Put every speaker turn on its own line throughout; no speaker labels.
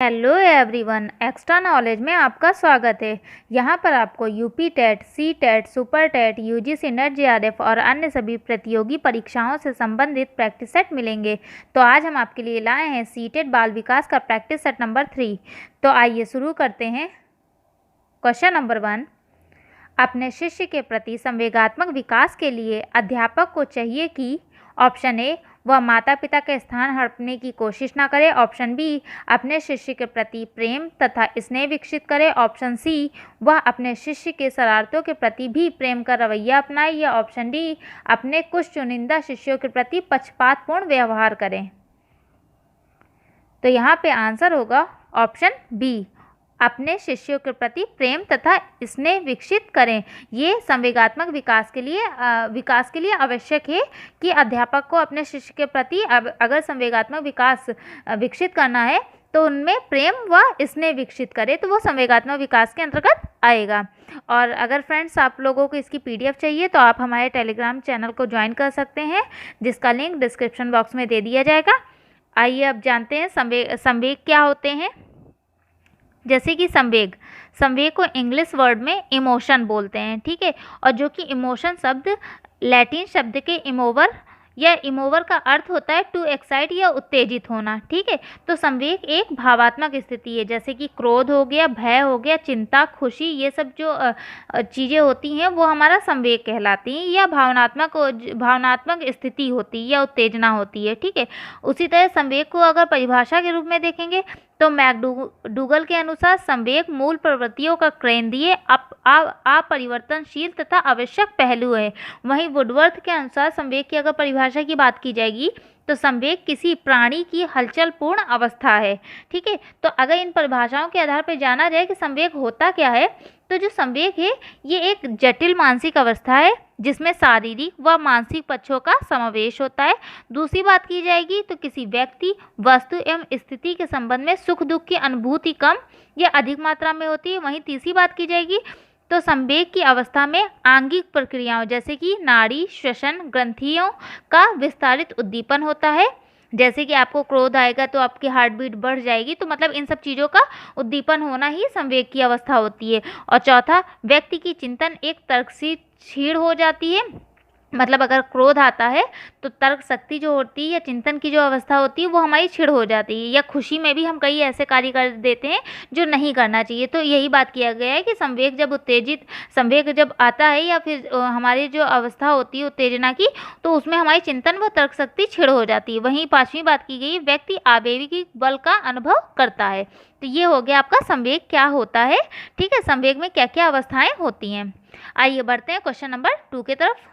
Hello everyone, extra knowledge में आपका स्वागत है। यहाँ पर आपको UP TET, C TET, super TET, UGC NET, JRF और अन्य सभी प्रतियोगी परीक्षाओं से संबंधित प्रैक्टिस सेट मिलेंगे। तो आज हम आपके लिए लाए हैं सी टेट बाल विकास का प्रैक्टिस सेट नंबर 3। तो आइए शुरू करते हैं। क्वेश्चन नंबर 1, अपने शिष्य के प्रति संवेगात्मक विकास के लिए अध्यापक को चाहिए कि ऑप्शन ए, वह माता पिता का स्थान हड़पने की कोशिश न करे। ऑप्शन बी, अपने शिष्य के प्रति प्रेम तथा स्नेह विकसित करे। ऑप्शन सी, वह अपने शिष्य के शरारतों के प्रति भी प्रेम का रवैया अपनाए। या ऑप्शन डी, अपने कुछ चुनिंदा शिष्यों के प्रति पक्षपातपूर्ण व्यवहार करें। तो यहाँ पे आंसर होगा ऑप्शन बी, अपने शिष्यों के प्रति प्रेम तथा स्नेह विकसित करें। ये संवेगात्मक विकास के लिए आवश्यक है कि अध्यापक को अपने शिष्य के प्रति अगर संवेगात्मक विकास विकसित करना है तो उनमें प्रेम व स्नेह विकसित करे, तो वो संवेगात्मक विकास के अंतर्गत आएगा। और अगर फ्रेंड्स आप लोगों को इसकी पीडीएफ चाहिए तो आप हमारे टेलीग्राम चैनल को ज्वाइन कर सकते हैं, जिसका लिंक डिस्क्रिप्शन बॉक्स में दे दिया जाएगा। आइए अब जानते हैं संवेग क्या होते हैं। जैसे कि संवेग को इंग्लिश वर्ड में इमोशन बोलते हैं, ठीक है। और जो कि इमोशन शब्द लैटिन शब्द के इमोवर का अर्थ होता है टू एक्साइट या उत्तेजित होना, ठीक है। तो संवेग एक भावात्मक स्थिति है, जैसे कि क्रोध हो गया, भय हो गया, चिंता, खुशी, ये सब जो चीज़ें होती हैं वो हमारा संवेग कहलाती हैं, या भावनात्मक स्थिति होती है या उत्तेजना होती है, ठीक है। उसी तरह संवेग को अगर परिभाषा के रूप में देखेंगे तो मैकडूगल के अनुसार संवेग मूल प्रवृत्तियों का केंद्रीय अपरिवर्तनशील तथा आवश्यक पहलू है। वहीं वुडवर्थ के अनुसार संवेग की अगर परिभाषा की बात की जाएगी तो संवेग किसी प्राणी की हलचल पूर्ण अवस्था है, ठीक है। तो अगर इन परिभाषाओं के आधार पर जाना जाए कि संवेग होता क्या है, तो जो संवेग है ये एक जटिल मानसिक अवस्था है जिसमें शारीरिक व मानसिक पक्षों का समावेश होता है। दूसरी बात की जाएगी तो किसी व्यक्ति, वस्तु एवं स्थिति के संबंध में सुख दुख की अनुभूति कम या अधिक मात्रा में होती है। वहीं तीसरी बात की जाएगी तो संवेग की अवस्था में आंगिक प्रक्रियाओं जैसे कि नाड़ी, श्वसन ग्रंथियों का विस्तारित उद्दीपन होता है। जैसे कि आपको क्रोध आएगा तो आपकी हार्ट बीट बढ़ जाएगी, तो मतलब इन सब चीज़ों का उद्दीपन होना ही संवेग की अवस्था होती है। और चौथा, व्यक्ति की चिंतन एक तर्क से क्षीण हो जाती है। मतलब अगर क्रोध आता है तो तर्क शक्ति जो होती है या चिंतन की जो अवस्था होती है वो हमारी क्षीण हो जाती है। या खुशी में भी हम कई ऐसे कार्य कर देते हैं जो नहीं करना चाहिए। तो यही बात किया गया है कि संवेग जब आता है या फिर हमारी जो अवस्था होती है उत्तेजना की, तो उसमें हमारी चिंतन व तर्क शक्ति क्षीण हो जाती है। वहीं पांचवी बात की गई, व्यक्ति आवेगिक बल का अनुभव करता है। तो ये हो गया आपका संवेग क्या होता है, ठीक है। संवेग में क्या क्या अवस्थाएं होती हैं। आइए बढ़ते हैं क्वेश्चन नंबर 2 की तरफ।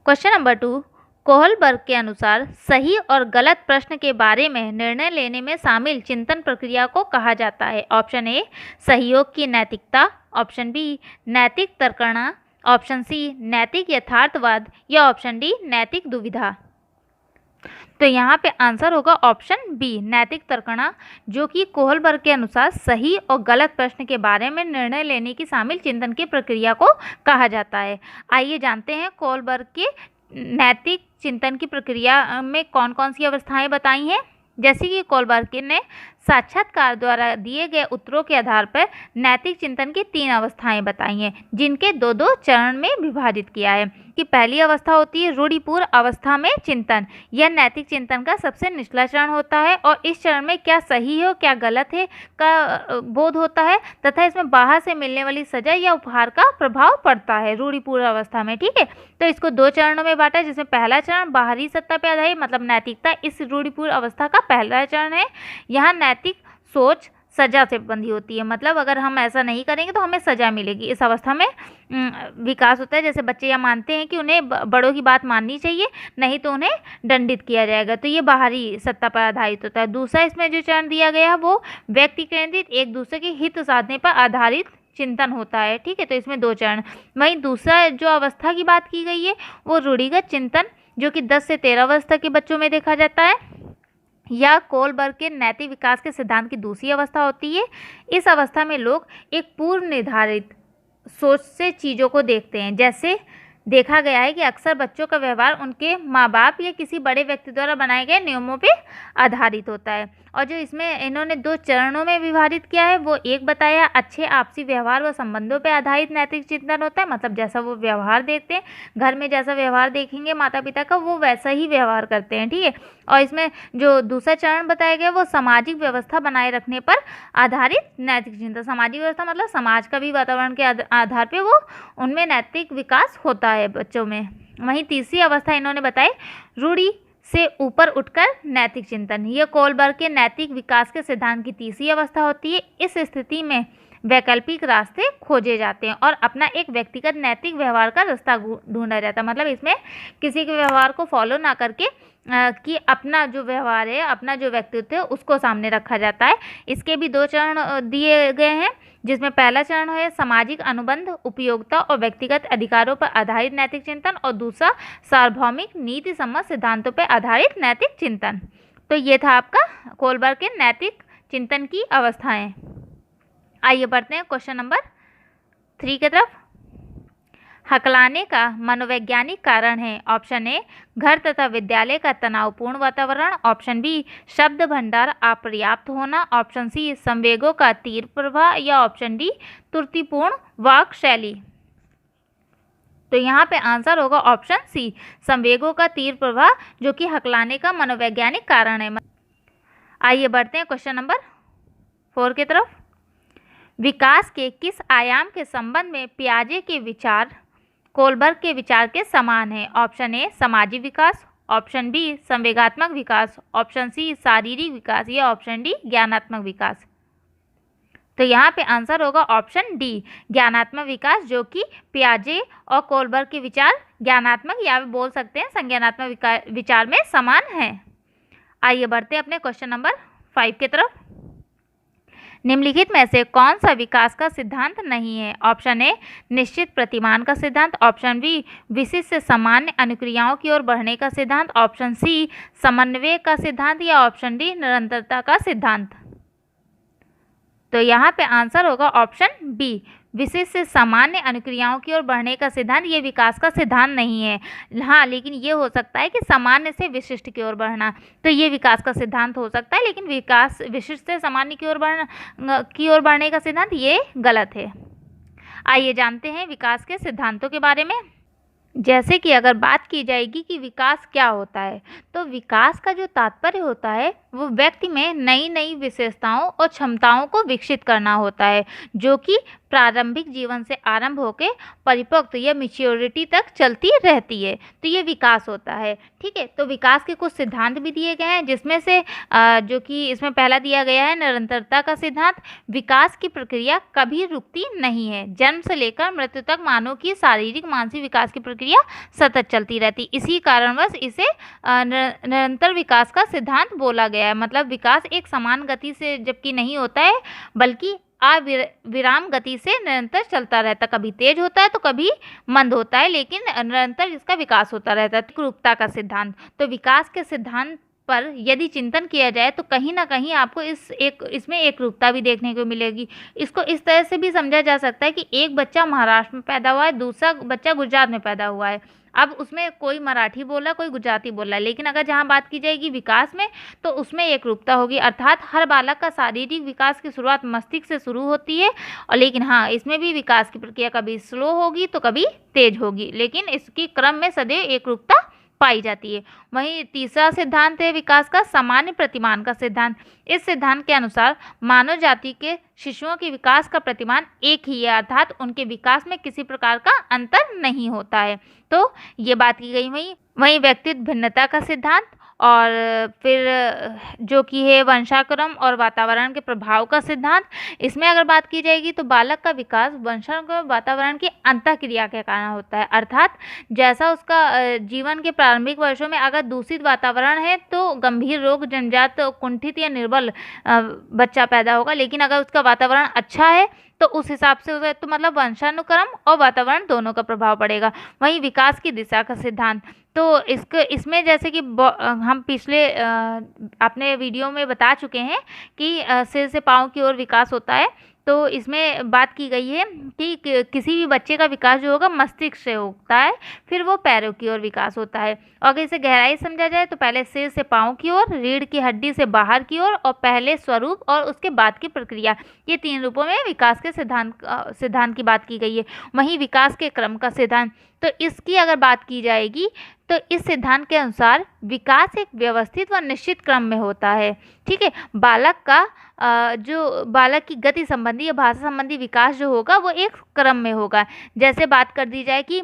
क्वेश्चन नंबर 2, कोहलबर्ग के अनुसार सही और गलत प्रश्न के बारे में निर्णय लेने में शामिल चिंतन प्रक्रिया को कहा जाता है। ऑप्शन ए, सहयोग की नैतिकता। ऑप्शन बी, नैतिक तर्कणा। ऑप्शन सी, नैतिक यथार्थवाद। या ऑप्शन डी, नैतिक दुविधा। तो यहाँ पे आंसर होगा ऑप्शन बी, नैतिक तर्कणा, जो कि कोहलबर्ग के अनुसार सही और गलत प्रश्न के बारे में निर्णय लेने की शामिल चिंतन की प्रक्रिया को कहा जाता है। आइए जानते हैं कोहलबर्ग के नैतिक चिंतन की प्रक्रिया में कौन कौन सी अवस्थाएं बताई हैं। जैसे कि कोहलबर्ग ने साक्षात्कार द्वारा दिए गए उत्तरों के आधार पर नैतिक चिंतन की 3 अवस्थाएं बताई हैं, जिनके 2-2 चरण में विभाजित किया है। कि पहली अवस्था होती है रूढ़िपूर्ण अवस्था में चिंतन। यह नैतिक चिंतन का सबसे निचला चरण होता है और इस चरण में क्या सही है और क्या गलत है का बोध होता है तथा इसमें बाहर से मिलने वाली सजा या उपहार का प्रभाव पड़ता है रूढ़िपूर्ण अवस्था में, ठीक है। तो इसको 2 चरणों में बांटा है, जिसमें पहला चरण बाहरी सत्ता पर आधारित मतलब नैतिकता इस रूढ़िपूर्ण अवस्था का पहला चरण है। यहाँ नैतिक सोच सजा से बंधी होती है, मतलब अगर हम ऐसा नहीं करेंगे तो हमें सजा मिलेगी। इस अवस्था में विकास होता है, जैसे बच्चे यह मानते हैं कि उन्हें बड़ों की बात माननी चाहिए, नहीं तो उन्हें दंडित किया जाएगा। तो ये बाहरी सत्ता पर आधारित होता है। दूसरा इसमें जो चरण दिया गया है वो व्यक्ति केंद्रित एक दूसरे के हित साधने पर आधारित चिंतन होता है, ठीक है। तो इसमें 2 चरण। वहीं दूसरा जो अवस्था की बात की गई है वो रूढ़िगत चिंतन, जो कि 10 से 13 वर्ष तक के बच्चों में देखा जाता है। या कोहलबर्ग के नैतिक विकास के सिद्धांत की दूसरी अवस्था होती है। इस अवस्था में लोग एक पूर्व निर्धारित सोच से चीज़ों को देखते हैं, जैसे देखा गया है कि अक्सर बच्चों का व्यवहार उनके माँ बाप या किसी बड़े व्यक्ति द्वारा बनाए गए नियमों पे आधारित होता है। और जो इसमें इन्होंने 2 चरणों में विभाजित किया है, वो एक बताया अच्छे आपसी व्यवहार व संबंधों पे आधारित नैतिक चिंतन होता है, मतलब जैसा वो व्यवहार देखते हैं, घर में जैसा व्यवहार देखेंगे माता पिता का, वो वैसा ही व्यवहार करते हैं, ठीक है। और इसमें जो दूसरा चरण बताया गया वो सामाजिक व्यवस्था बनाए रखने पर आधारित नैतिक चिंतन। सामाजिक व्यवस्था मतलब समाज का भी वातावरण के आधार पे वो उनमें नैतिक विकास होता है बच्चों में। वहीं तीसरी अवस्था इन्होंने बताई रूढ़ि से ऊपर उठकर नैतिक चिंतन। ये कोलबर्ग के नैतिक विकास के सिद्धांत की तीसरी अवस्था होती है। इस स्थिति में वैकल्पिक रास्ते खोजे जाते हैं और अपना एक व्यक्तिगत नैतिक व्यवहार का रास्ता ढूंढा जाता है। मतलब इसमें किसी के व्यवहार को फॉलो ना करके कि अपना जो व्यवहार है, अपना जो व्यक्तित्व है, उसको सामने रखा जाता है। इसके भी 2 चरण दिए गए हैं, जिसमें पहला चरण है सामाजिक अनुबंध, उपयोगिता और व्यक्तिगत अधिकारों पर आधारित नैतिक चिंतन, और दूसरा सार्वभौमिक नीति सम्मत सिद्धांतों पर आधारित नैतिक चिंतन। तो ये था आपका कोलबर्ग के नैतिक चिंतन की अवस्थाएं। आइए बढ़ते हैं क्वेश्चन नंबर 3 की तरफ। हकलाने का मनोवैज्ञानिक कारण है। ऑप्शन ए घर तथा विद्यालय का तनावपूर्ण वातावरण, ऑप्शन बी शब्द भंडार अपर्याप्त होना, ऑप्शन सी संवेगों का तीव्र प्रवाह, या ऑप्शन डी त्रुटिपूर्ण वाक शैली। तो यहाँ पे आंसर होगा ऑप्शन सी संवेगों का तीव्र प्रवाह, जो कि हकलाने का मनोवैज्ञानिक कारण है। आइए बढ़ते हैं क्वेश्चन नंबर 4 की तरफ। विकास के किस आयाम के संबंध में पियाजे के विचार कोलबर्ग के विचार के समान है? ऑप्शन ए सामाजिक विकास, ऑप्शन बी संवेगात्मक विकास, ऑप्शन सी शारीरिक विकास, या ऑप्शन डी ज्ञानात्मक विकास। तो यहाँ पे आंसर होगा ऑप्शन डी ज्ञानात्मक विकास, जो कि पियाजे और कोलबर्ग के विचार ज्ञानात्मक या बोल सकते हैं संज्ञानात्मक विचार में समान है। आइए बढ़ते हैं अपने क्वेश्चन नंबर 5 की तरफ। निम्नलिखित में से कौन सा विकास का सिद्धांत नहीं है? ऑप्शन ए निश्चित प्रतिमान का सिद्धांत, ऑप्शन बी विशिष्ट सामान्य अनुक्रियाओं की ओर बढ़ने का सिद्धांत, ऑप्शन सी समन्वय का सिद्धांत, या ऑप्शन डी निरंतरता का सिद्धांत। तो यहाँ पे आंसर होगा ऑप्शन बी विशिष्ट से सामान्य अनुक्रियाओं की ओर बढ़ने का सिद्धांत। ये विकास का सिद्धांत नहीं है। हाँ, लेकिन ये हो सकता है कि सामान्य से विशिष्ट की ओर बढ़ना, तो ये विकास का सिद्धांत हो सकता है, लेकिन विकास विशिष्ट से सामान्य की ओर बढ़ने का सिद्धांत ये गलत है। आइए जानते हैं विकास के सिद्धांतों के बारे में। जैसे कि अगर बात की जाएगी कि विकास क्या होता है, तो विकास का जो तात्पर्य होता है वो व्यक्ति में नई नई विशेषताओं और क्षमताओं को विकसित करना होता है, जो कि प्रारंभिक जीवन से आरंभ होकर परिपक्व या मैच्योरिटी तक चलती रहती है। तो ये विकास होता है, ठीक है। तो विकास के कुछ सिद्धांत भी दिए गए हैं, जिसमें से जो कि इसमें पहला दिया गया है निरंतरता का सिद्धांत। विकास की प्रक्रिया कभी रुकती नहीं है। जन्म से लेकर मृत्यु तक मानव की शारीरिक मानसिक विकास की प्रक्रिया सतत चलती रहती। इसी कारणवश इसे निरंतर विकास का सिद्धांत बोला गया है। मतलब विकास एक समान गति से जबकि नहीं होता है, बल्कि अविराम गति से निरंतर चलता रहता। कभी तेज होता है तो कभी मंद होता है, लेकिन निरंतर इसका विकास होता रहता है। एकरूपता का सिद्धांत। तो विकास के सिद्धांत पर यदि चिंतन किया जाए तो कहीं ना कहीं आपको इसमें एकरूपता भी देखने को मिलेगी। इसको इस तरह से भी समझा जा सकता है कि एक बच्चा महाराष्ट्र में पैदा हुआ है, दूसरा बच्चा गुजरात में पैदा हुआ है। अब उसमें कोई मराठी बोला, कोई गुजराती बोला, लेकिन अगर जहाँ बात की जाएगी विकास में, तो उसमें एकरूपता होगी। अर्थात हर बालक का शारीरिक विकास की शुरुआत मस्तिष्क से शुरू होती है, और लेकिन हाँ, इसमें भी विकास की प्रक्रिया कभी स्लो होगी तो कभी तेज होगी, लेकिन इसकी क्रम में सदैव एकरूपता पाई जाती है। वहीं तीसरा सिद्धांत है विकास का सामान्य प्रतिमान का सिद्धांत। इस सिद्धांत के अनुसार मानव जाति के शिशुओं के विकास का प्रतिमान एक ही है, अर्थात उनके विकास में किसी प्रकार का अंतर नहीं होता है। तो ये बात की गई। वहीं व्यक्तित्व भिन्नता का सिद्धांत, और फिर जो कि है वंशाक्रम और वातावरण के प्रभाव का सिद्धांत। इसमें अगर बात की जाएगी तो बालक का विकास वंशाक्रम वातावरण की अंतःक्रिया के कारण होता है। अर्थात जैसा उसका जीवन के प्रारंभिक वर्षों में अगर दूषित वातावरण है तो गंभीर रोग जन्मजात कुंठित या निर्बल बच्चा पैदा होगा, लेकिन अगर उसका वातावरण अच्छा है तो उस हिसाब से उसे तो मतलब वंशानुक्रम और वातावरण दोनों का प्रभाव पड़ेगा। वहीं विकास की दिशा का सिद्धांत, तो इसमें जैसे कि हम पिछले अपने वीडियो में बता चुके हैं कि सिर से पाँव की ओर विकास होता है। तो इसमें बात की गई है कि किसी भी बच्चे का विकास जो होगा मस्तिष्क से होता है, फिर वो पैरों की ओर विकास होता है। और अगर इसे गहराई से समझा जाए तो पहले सिर से पाँव की ओर, रीढ़ की हड्डी से बाहर की ओर, और पहले स्वरूप और उसके बाद की प्रक्रिया, ये 3 रूपों में विकास के सिद्धांत की बात की गई है। वहीं विकास के क्रम का सिद्धांत, तो इसकी अगर बात की जाएगी तो इस सिद्धांत के अनुसार विकास एक व्यवस्थित व निश्चित क्रम में होता है। ठीक है, जो बालक की गति संबंधी या भाषा संबंधी विकास जो होगा वो एक क्रम में होगा। जैसे बात कर दी जाए कि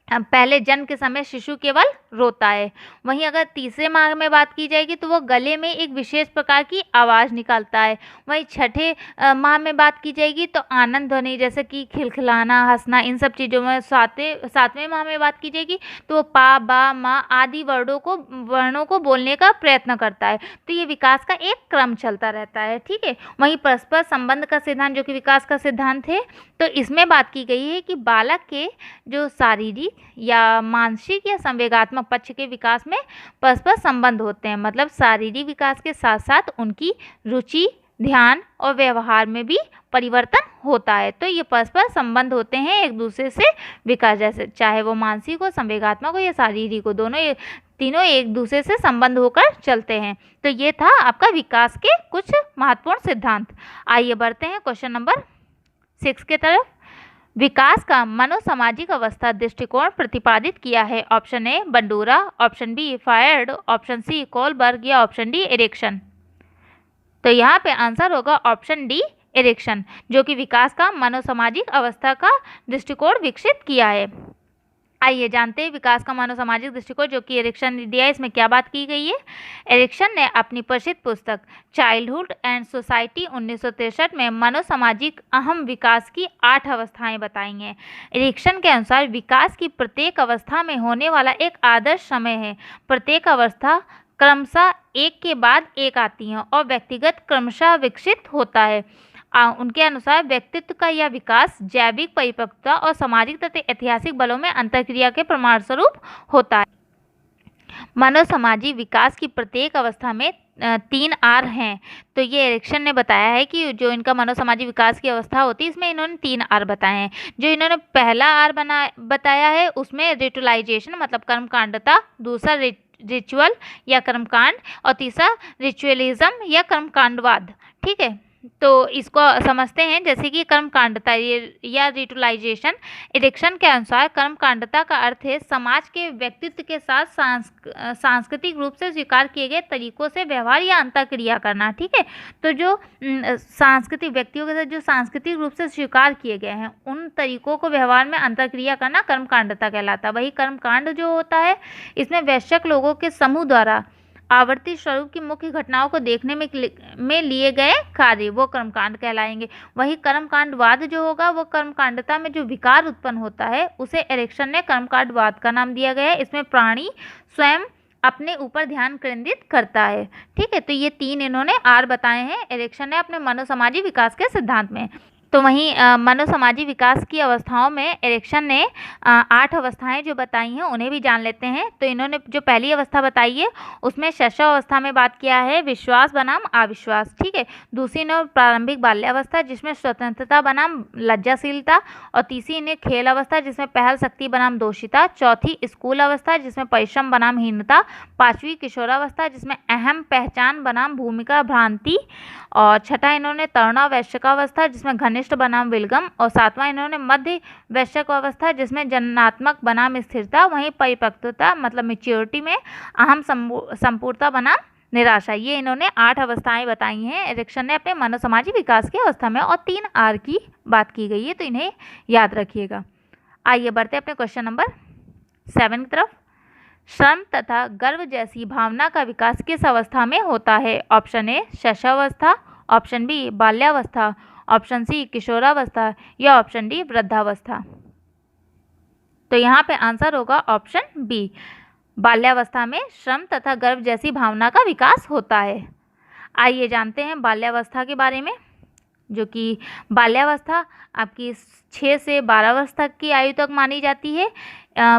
पहले जन्म के समय शिशु केवल रोता है, वहीं अगर तीसरे माह में बात की जाएगी तो वो गले में एक विशेष प्रकार की आवाज़ निकालता है। वहीं छठे माह में बात की जाएगी तो आनंद ध्वनि जैसे कि खिलखिलाना, हंसना, इन सब चीज़ों में। सातवें माह में बात की जाएगी तो वो पा, बा, मा आदि वर्णों को बोलने का प्रयत्न करता है। तो ये विकास का एक क्रम चलता रहता है। ठीक है, वहीं परस्पर संबंध का सिद्धांत जो कि विकास का सिद्धांत है, तो इसमें बात की गई है कि बालक के जो शारीरिक या मानसिक या संवेगात्मक पक्ष के विकास में परस्पर संबंध होते हैं। मतलब शारीरिक विकास के साथ साथ उनकी रुचि, ध्यान और व्यवहार में भी परिवर्तन होता है। तो ये परस्पर संबंध होते हैं एक दूसरे से विकास, जैसे चाहे वो मानसिक हो, संवेगात्मक हो या शारीरिक हो, तीनों एक दूसरे से संबंध होकर चलते हैं। तो ये था आपका विकास के कुछ महत्वपूर्ण सिद्धांत। आइए बढ़ते हैं क्वेश्चन नंबर 6 की तरफ। विकास का मनोसामाजिक अवस्था दृष्टिकोण प्रतिपादित किया है। Option A Bandura, option B Freud, option C Kohlberg या ऑप्शन डी इरेक्शन। तो यहाँ पे आंसर होगा ऑप्शन डी इरेक्शन, जो कि विकास का मनोसामाजिक अवस्था का दृष्टिकोण विकसित किया है। आइए जानते हैं विकास का मनोसामाजिक दृष्टिकोण जो कि एरिक्सन ने दिया है, इसमें क्या बात की गई है। एरिक्सन ने अपनी प्रसिद्ध पुस्तक चाइल्डहुड एंड सोसाइटी 1963 में मनोसामाजिक अहम विकास की 8 अवस्थाएं बताई हैं। एरिक्सन के अनुसार विकास की प्रत्येक अवस्था में होने वाला एक आदर्श समय है। प्रत्येक अवस्था क्रमशः एक के बाद एक आती है और व्यक्तिगत क्रमशः विकसित होता है। उनके अनुसार व्यक्तित्व का यह विकास जैविक परिपक्वता और सामाजिक तथा ऐतिहासिक बलों में अंतर्क्रिया के प्रमाण स्वरूप होता है। मनोसामाजिक विकास की प्रत्येक अवस्था में 3 आर हैं। तो ये एरिक्सन ने बताया है कि जो इनका मनोसामाजिक विकास की अवस्था होती है इसमें इन्होंने 3 आर बताए हैं। जो इन्होंने पहला आर बताया है उसमें रिचुअलाइजेशन मतलब कर्मकांडता, दूसरा रिचुअल या कर्मकांड और तीसरा रिचुअलिज्म या कर्मकांडवाद। ठीक है, तो इसको समझते हैं। जैसे कि कर्मकांडता या रिचुअलाइजेशन, एरिक्सन के अनुसार कर्मकांडता का अर्थ है समाज के व्यक्तित्व के साथ सांस्कृतिक रूप से स्वीकार किए गए तरीकों से व्यवहार या अंतःक्रिया करना। ठीक है, तो जो सांस्कृतिक व्यक्तियों के साथ जो सांस्कृतिक रूप से स्वीकार किए गए हैं उन तरीकों को व्यवहार में अंतःक्रिया करना कर्मकांडता कहलाता है। वही कर्मकांड जो होता है इसमें वयस्क लोगों के समूह द्वारा आवर्ती स्वरूप की मुख्य घटनाओं को देखने में लिए गए कार्य वो कर्मकांड कहलाएंगे। वही कर्मकांडवाद जो होगा वो कर्मकांडता में जो विकार उत्पन्न होता है उसे एरिक्सन ने कर्मकांडवाद का नाम दिया गया है। इसमें प्राणी स्वयं अपने ऊपर ध्यान केंद्रित करता है। ठीक है, तो ये 3 इन्होंने आर बताए हैं एरिक्सन ने अपने मनोसामाजिक विकास के सिद्धांत में। तो वहीं मनोसामाजिक विकास की अवस्थाओं में एरिक्सन ने 8 अवस्थाएं जो बताई हैं उन्हें भी जान लेते हैं। तो इन्होंने जो पहली अवस्था बताई है उसमें शैशव अवस्था में बात किया है विश्वास बनाम अविश्वास। ठीक है, दूसरी ने प्रारंभिक बाल्यावस्था जिसमें स्वतंत्रता बनाम लज्जाशीलता, और तीसरी ने खेल अवस्था जिसमें पहल शक्ति बनाम दोषिता, चौथी स्कूल अवस्था जिसमें परिश्रम बनाम हीनता, 5वीं किशोरावस्था जिसमें अहम पहचान बनाम भूमिका भ्रांति, और छठा इन्होंने तरुणा वयस्कावस्था जिसमें घनिष्ठ बनाम विलगम, और 7वां इन्होंने मध्य वयस्कावस्था जिसमें जननात्मक बनाम स्थिरता, वहीं परिपक्वता मतलब मैच्योरिटी में अहम संपूर्णता बनाम निराशा। ये इन्होंने 8 अवस्थाएं बताई हैं एरिक्सन ने अपने मनोसामाजिक विकास की अवस्था में, और 3 आर की बात की गई है, तो इन्हें याद रखिएगा। आइए बढ़ते अपने क्वेश्चन नंबर 7 की तरफ। श्रम तथा गर्व जैसी भावना का विकास किस अवस्था में होता है। ऑप्शन ए शैशवावस्था, ऑप्शन बी बाल्यावस्था, ऑप्शन सी किशोरावस्था या ऑप्शन डी वृद्धावस्था। तो यहाँ पे आंसर होगा ऑप्शन बी, बाल्यावस्था में श्रम तथा गर्व जैसी भावना का विकास होता है। आइए जानते हैं बाल्यावस्था के बारे में, जो कि बाल्यावस्था आपकी 6 से 12 वर्ष तक की आयु तक मानी जाती है।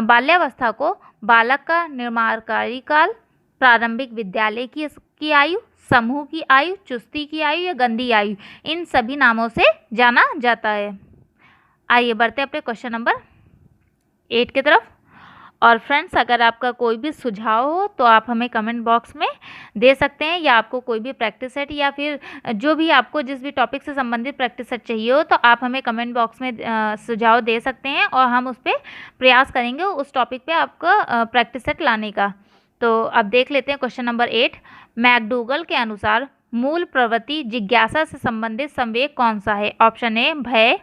बाल्यावस्था को बालक का निर्माणकारी काल, प्रारंभिक विद्यालय की आयु, समूह की आयु, चुस्ती की आयु या गंदी आयु, इन सभी नामों से जाना जाता है। आइए बढ़ते हैं अपने क्वेश्चन नंबर 8 की तरफ। और फ्रेंड्स, अगर आपका कोई भी सुझाव हो तो आप हमें कमेंट बॉक्स में दे सकते हैं, या आपको कोई भी प्रैक्टिस सेट या फिर जो भी आपको जिस भी टॉपिक से संबंधित प्रैक्टिस सेट चाहिए हो तो आप हमें कमेंट बॉक्स में सुझाव दे सकते हैं और हम उस पर प्रयास करेंगे उस टॉपिक पे आपका प्रैक्टिस सेट लाने का। तो अब देख लेते हैं क्वेश्चन नंबर 8। मैकडूगल के अनुसार मूल प्रवृत्ति जिज्ञासा से संबंधित संवेग कौन सा है? ऑप्शन ए भय,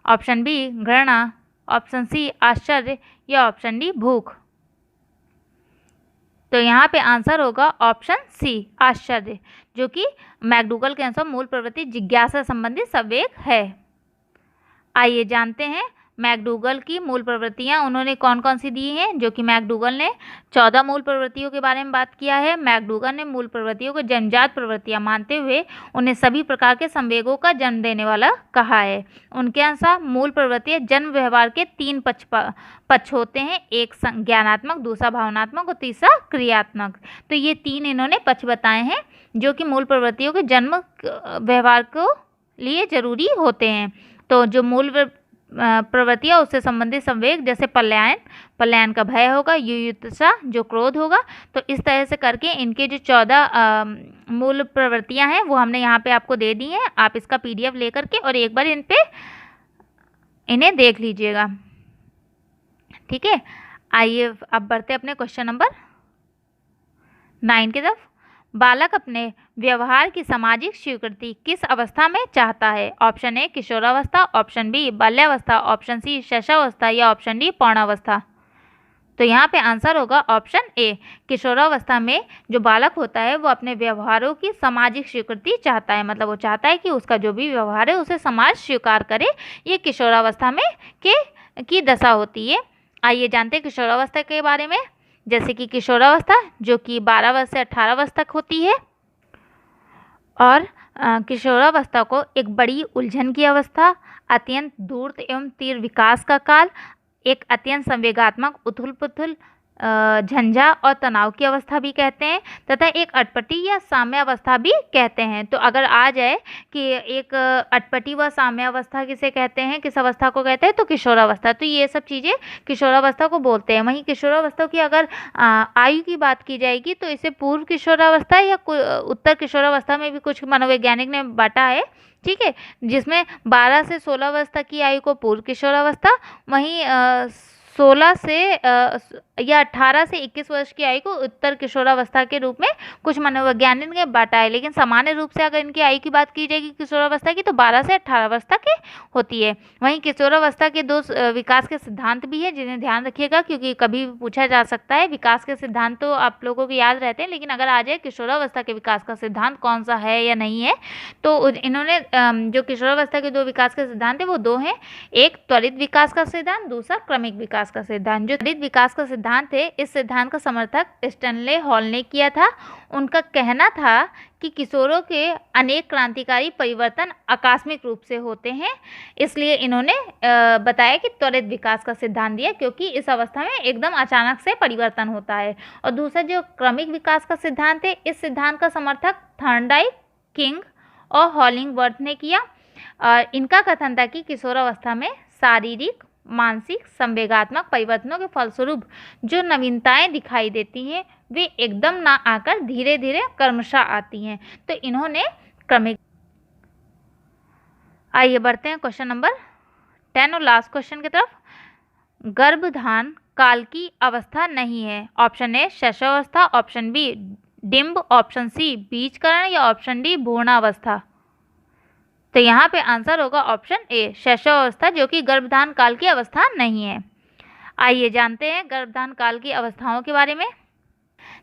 ऑप्शन बी घृणा, ऑप्शन सी आश्चर्य या ऑप्शन डी भूख। तो यहाँ पे आंसर होगा ऑप्शन सी आश्चर्य, जो कि मैकडूगल के अनुसार मूल प्रवृत्ति जिज्ञासा संबंधी संवेग है। आइए जानते हैं मैकडूगल की मूल प्रवृत्तियाँ उन्होंने कौन कौन सी दी हैं। जो कि मैकडूगल ने 14 मूल प्रवृत्तियों के बारे में बात किया है। मैकडूगल ने मूल प्रवृत्तियों को जन्मजात प्रवृत्तियाँ मानते हुए उन्हें सभी प्रकार के संवेगों का जन्म देने वाला कहा है। उनके अनुसार मूल प्रवृत्तियाँ जन्म व्यवहार के 3 पक्ष होते हैं, एक ज्ञानात्मक, दूसरा भावनात्मक और तीसरा क्रियात्मक। तो ये 3 इन्होंने पक्ष बताए हैं जो कि मूल प्रवृत्तियों के जन्म व्यवहार को लिए जरूरी होते हैं। तो जो मूल प्रवृत्तियाँ उससे संबंधित संवेग, जैसे पलायन का भय होगा, युयुत्सा जो क्रोध होगा। तो इस तरह से करके इनके जो 14 मूल प्रवृत्तियाँ हैं वो हमने यहाँ पे आपको दे दी हैं। आप इसका PDF लेकर के और एक बार इन्हें देख लीजिएगा, ठीक है। आइए अब बढ़ते अपने क्वेश्चन नंबर 9 की तरफ। बालक अपने व्यवहार की सामाजिक स्वीकृति किस अवस्था में चाहता है? ऑप्शन ए किशोरावस्था, ऑप्शन बी बाल्यावस्था, ऑप्शन सी शैशवावस्था या ऑप्शन डी पौणावस्था। तो यहाँ पे आंसर होगा ऑप्शन ए। किशोरावस्था में जो बालक होता है वो अपने व्यवहारों की सामाजिक स्वीकृति चाहता है, मतलब वो चाहता है कि उसका जो भी व्यवहार है उसे समाज स्वीकार करे। ये किशोरावस्था में की दशा होती है। आइए जानते हैं किशोरावस्था के बारे में। जैसे कि किशोरावस्था जो कि 12 वर्ष से 18 वर्ष तक होती है, और किशोरावस्था को एक बड़ी उलझन की अवस्था, अत्यंत धूर्त एवं तीव्र विकास का काल, एक अत्यंत संवेगात्मक उथल पुथल, झंझा और तनाव की अवस्था भी कहते हैं, तथा एक अटपटी या साम्यावस्था भी कहते हैं। तो अगर आ जाए कि एक अटपटी व साम्यावस्था किसे कहते हैं, किस अवस्था को कहते हैं, तो किशोरावस्था। तो ये सब चीज़ें किशोरावस्था को बोलते हैं। वहीं किशोरावस्था की अगर आयु की बात की जाएगी तो इसे पूर्व किशोरावस्था या उत्तर किशोरावस्था में भी कुछ मनोवैज्ञानिक ने बांटा है, ठीक है, जिसमें 12 से 16 वर्ष तक की आयु को पूर्व किशोरावस्था, वहीं 16 से या 18 से 21 वर्ष की आयु को उत्तर किशोरावस्था के रूप में कुछ मनोवैज्ञानिक ने बांटा है। लेकिन सामान्य रूप से अगर इनकी आयु की बात की जाएगी किशोरावस्था की, तो 12 से 18 वर्ष तक की होती है। वहीं किशोरावस्था के 2 विकास के सिद्धांत भी है जिन्हें ध्यान रखिएगा, क्योंकि कभी भी पूछा जा सकता है। विकास के सिद्धांत तो आप लोगों को याद रहते हैं, लेकिन अगर आ जाए किशोरावस्था के विकास का सिद्धांत कौन सा है या नहीं है, तो इन्होंने जो किशोरावस्था के 2 विकास के सिद्धांत है वो 2 हैं। एक त्वरित विकास का सिद्धांत, दूसरा क्रमिक विकास का सिद्धांत। जो त्वरित विकास का सिद्धांत है, इस सिद्धांत का समर्थक स्टैनले हॉल ने किया था। उनका कहना था कि किशोरों के अनेक क्रांतिकारी परिवर्तन आकस्मिक रूप से होते हैं, इसलिए इन्होंने बताया कि त्वरित विकास का सिद्धांत दिया, क्योंकि इस अवस्था में एकदम अचानक से परिवर्तन होता है। और दूसरा जो क्रमिक विकास का सिद्धांत है, इस सिद्धांत का समर्थक थॉर्नडाइक, किंग और हॉलिंगवर्थ ने किया। और इनका कथन था कि किशोरावस्था में शारीरिक, मानसिक, संवेगात्मक परिवर्तनों के फलस्वरूप जो नवीनताएं दिखाई देती हैं वे एकदम ना आकर धीरे धीरे क्रमशः आती हैं। तो इन्होंने क्रमिक। आइए बढ़ते हैं क्वेश्चन नंबर 10 और लास्ट क्वेश्चन की तरफ। गर्भधान काल की अवस्था नहीं है। ऑप्शन ए शैशवावस्था, ऑप्शन बी डिंब, ऑप्शन सी बीजकरण या ऑप्शन डी भ्रूणावस्था। तो यहाँ पे आंसर होगा ऑप्शन ए शैशवावस्था, जो कि गर्भधान काल की अवस्था नहीं है। आइए जानते हैं गर्भधान काल की अवस्थाओं के बारे में।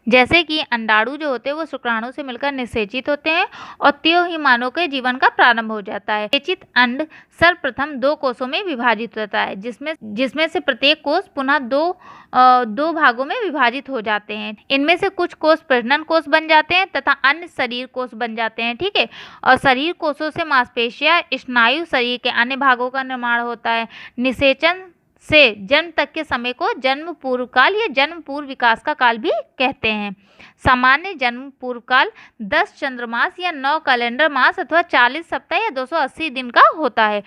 जैसे कि अंडाणु जो होते हैं वो शुक्राणु से मिलकर निषेचित होते हैं और त्यों ही मानव के जीवन का प्रारंभ हो जाता है। निषेचित अंड सर्वप्रथम 2 कोषों में विभाजित होता है, जिसमें से प्रत्येक कोष पुनः दो भागों में विभाजित हो जाते हैं। इनमें से कुछ कोष प्रजनन कोष बन जाते हैं तथा अन्य शरीर कोष बन जाते हैं, ठीक है। और शरीर कोषों से मांसपेशियां, स्नायु, शरीर के अन्य भागों का निर्माण होता है। निषेचन से जन्म तक के समय को जन्म पूर्व काल या जन्म पूर्व विकास का काल भी कहते हैं। सामान्य जन्म पूर्व काल 10 चंद्रमास या 9 कैलेंडर मास अथवा 40 सप्ताह या 280 दिन का होता है।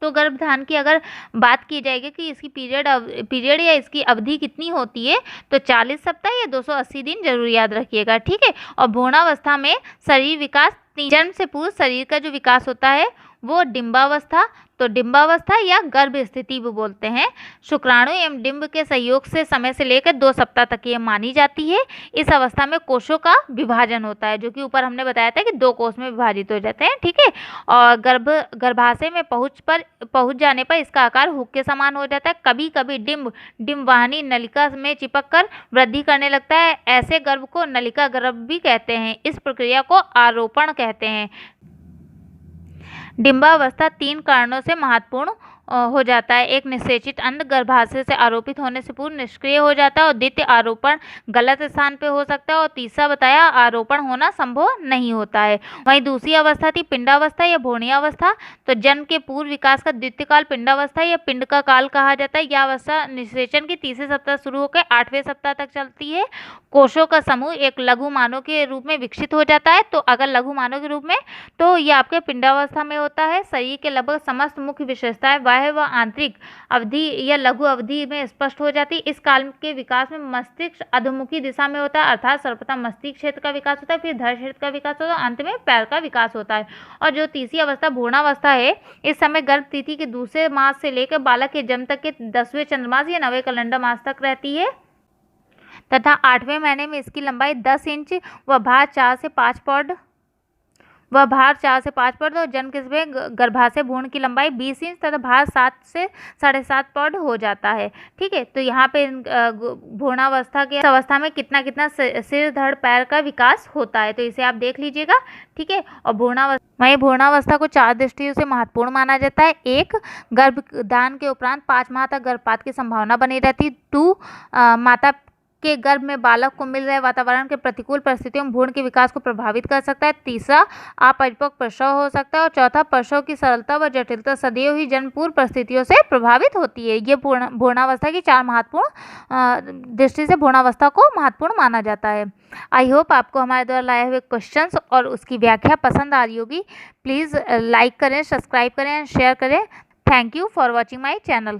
तो गर्भधारण की अगर बात की जाएगी कि इसकी पीरियड या इसकी अवधि कितनी होती है, तो 40 सप्ताह या 280 दिन जरूर याद रखिएगा, ठीक है। और भ्रूणावस्था में शरीर विकास, जन्म से पूर्व शरीर का जो विकास होता है वो डिंबावस्था, तो डिंबावस्था या गर्भ स्थिति भी बोलते हैं। शुक्राणु एवं डिंब के सहयोग से समय से लेकर 2 सप्ताह तक ये मानी जाती है। इस अवस्था में कोषों का विभाजन होता है, जो कि ऊपर हमने बताया था कि 2 कोष में विभाजित हो जाते हैं, ठीक है। और गर्भाशय में पहुंच जाने पर इसका आकार हुक के समान हो जाता है। कभी कभी डिंब वाहिनी नलिका में चिपक कर वृद्धि करने लगता है। ऐसे गर्भ को नलिका गर्भ भी कहते हैं। इस प्रक्रिया को आरोपण कहते हैं। डिंबावस्था 3 कारणों से महत्वपूर्ण हो जाता है। एक, निषेचित अंड गर्भाशय से आरोपित होने से पूर्व निष्क्रिय हो जाता है, और द्वितीय, आरोपण गलत स्थान पे हो सकता है, और तीसरा बताया आरोपण होना संभव नहीं होता है। वहीं दूसरी अवस्था थी पिंडावस्था या भ्रूणीयावस्था। तो जन्म के पूर्व विकास का द्वितीय काल पिंडावस्था या पिंड का काल कहा जाता है। यह अवस्था निषेचन के तीसरे सप्ताह शुरू होकर 8वें सप्ताह तक चलती है। कोषों का समूह एक लघु मानव के रूप में विकसित हो जाता है। तो अगर लघु मानव के रूप में, तो यह आपके पिंडावस्था में होता है। शरीर के लगभग समस्त मुख्य विशेषताएं बाह्य व आंतरिक अवधि या लघु अवधि में स्पष्ट हो जाती है। इस काल के विकास में मस्तिष्क अधोमुखी दिशा में होता है, अर्थात सर्वप्रथम मस्तिष्क क्षेत्र का विकास होता है, फिर धड़ क्षेत्र का विकास होता है, अंत में पैर का विकास होता है। और जो तीसरी अवस्था भ्रूणावस्था है, इस समय गर्भ तिथि के दूसरे मास से लेकर बालक के जन्म तक के 10वें चंद्रमास या 9वें कैलेंडर मास तक रहती है, तथा 8वें महीने में इसकी लंबाई 10 इंच व भार 4 से 5 पौंड और जन्म के समय गर्भाशय भ्रूण की लंबाई 20 इंच तथा भार 7 से 7.5 पौंड हो जाता है, ठीक है। तो यहाँ पे भ्रूणावस्था के अवस्था में कितना सिर धड़ पैर का विकास होता है, तो इसे आप देख लीजिएगा, ठीक है। और भ्रूणावस्था को 4 दृष्टियों से महत्वपूर्ण माना जाता है। 1, गर्भधारण के उपरांत 5 माह तक गर्भपात की संभावना बनी रहती। 2, माता के गर्भ में बालक को मिल रहे वातावरण के प्रतिकूल परिस्थितियों में भ्रूण के विकास को प्रभावित कर सकता है। तीसरा, अपरिपक्व प्रसव हो सकता है। और चौथा, प्रसव की सरलता व जटिलता सदैव ही जन्म पूर्व परिस्थितियों से प्रभावित होती है। ये भ्रूणावस्था की 4 महत्वपूर्ण दृष्टि से भ्रूणावस्था को महत्वपूर्ण माना जाता है। आई होप आपको हमारे द्वारा लाए हुए क्वेश्चंस और उसकी व्याख्या पसंद आ रही होगी। प्लीज़ लाइक करें, सब्सक्राइब करें, शेयर करें। Thank you for watching my channel.